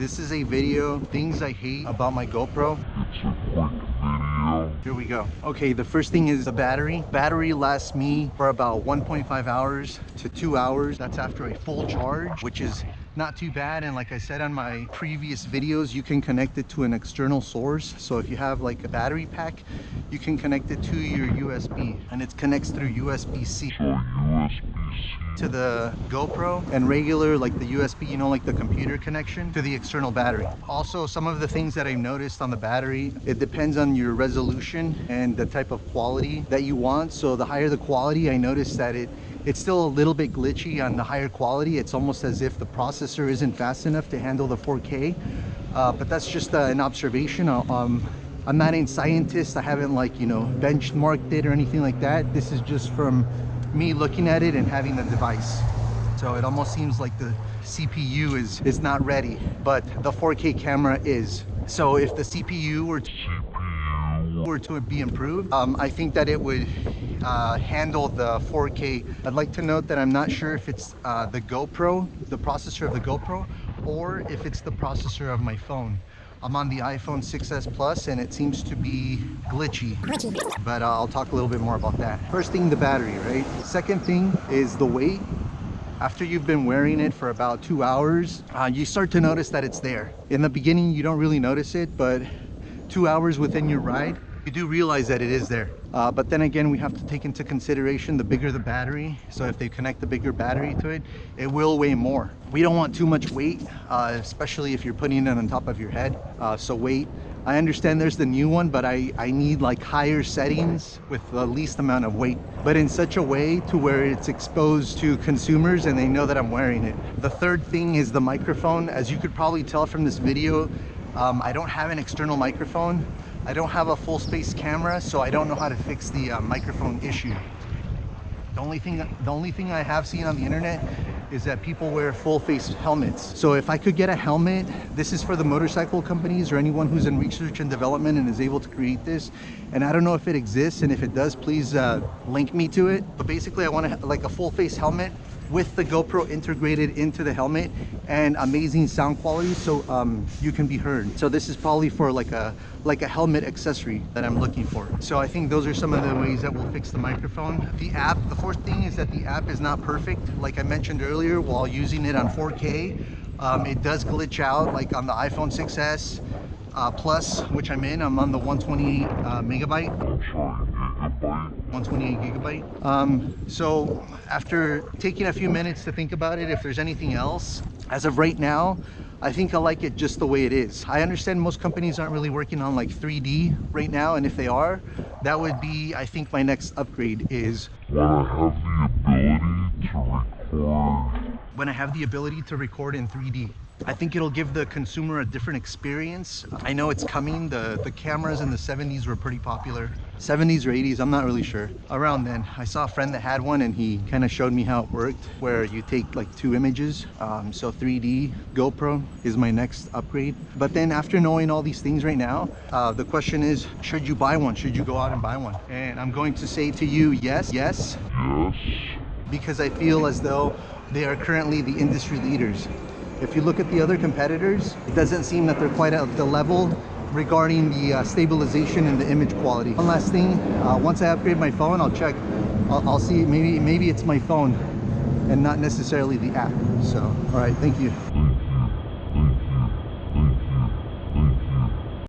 This is a video, things I hate about my GoPro. It's a quick video. Here we go. Okay, the first thing is the battery. Battery lasts me for about 1.5 hours to 2 hours. That's after a full charge, which is not too bad. And like I said on my previous videos, you can connect it to an external source. So if you have like a battery pack, you can connect it to your USB, and it connects through USB-C. So USB-C to the GoPro, and regular like the USB, you know, like the computer connection to the external battery. Also, some of the things that I've noticed on the battery, it depends on your resolution and the type of quality that you want. So the higher the quality, I noticed that it's still a little bit glitchy on the higher quality. It's almost as if the processor isn't fast enough to handle the 4K, but that's just an observation. I'm not a scientist. I haven't like, you know, benchmarked it or anything like that. This is just from me looking at it and having the device. So it almost seems like the CPU is not ready, but the 4K camera is. So if the CPU were to be improved, I think that it would handle the 4K. I'd like to note that I'm not sure if it's the GoPro, the processor of the GoPro, or if it's the processor of my phone. I'm on the iPhone 6s Plus and it seems to be glitchy, but I'll talk a little bit more about that. First thing, the battery, right? Second thing is the weight. After you've been wearing it for about 2 hours, you start to notice that it's there. In the beginning, you don't really notice it, but 2 hours within your ride, you do realize that it is there. But then again, we have to take into consideration the bigger the battery. So if they connect the bigger battery to it, it will weigh more. We don't want too much weight, especially if you're putting it on top of your head. So weight, I understand there's the new one, but I need like higher settings with the least amount of weight, but in such a way to where it's exposed to consumers and they know that I'm wearing it. The third thing is the microphone. As you could probably tell from this video, I don't have an external microphone. I don't have a full space camera, so I don't know how to fix the microphone issue. The only thing I have seen on the internet is that people wear full face helmets. So if I could get a helmet, this is for the motorcycle companies or anyone who's in research and development and is able to create this. And I don't know if it exists, and if it does, please link me to it. But basically I want like a full face helmet with the GoPro integrated into the helmet and amazing sound quality, so you can be heard. So this is probably for like a helmet accessory that I'm looking for. So I think those are some of the ways that we'll fix the microphone. The app, the fourth thing is that the app is not perfect. Like I mentioned earlier, while using it on 4K, it does glitch out. Like on the iPhone 6s Plus, which I'm on the 128 megabyte. 128 gigabyte. So after taking a few minutes to think about it, if there's anything else, as of right now, I think I like it just the way it is. I understand most companies aren't really working on like 3D right now, and if they are, that would be, I think, my next upgrade is when I have the ability to record in 3D. I think it'll give the consumer a different experience. I know it's coming. The cameras in the 70s were pretty popular. 70s or 80s, I'm not really sure. Around then, I saw a friend that had one and he kind of showed me how it worked, where you take like 2 images. So 3D GoPro is my next upgrade. But then after knowing all these things right now, the question is, should you buy one? Should you go out and buy one? And I'm going to say to you, yes, because I feel as though they are currently the industry leaders. If you look at the other competitors, it doesn't seem that they're quite at the level regarding the stabilization and the image quality. One last thing, once I upgrade my phone, I'll check, I'll see, maybe it's my phone and not necessarily the app. So, all right, thank you.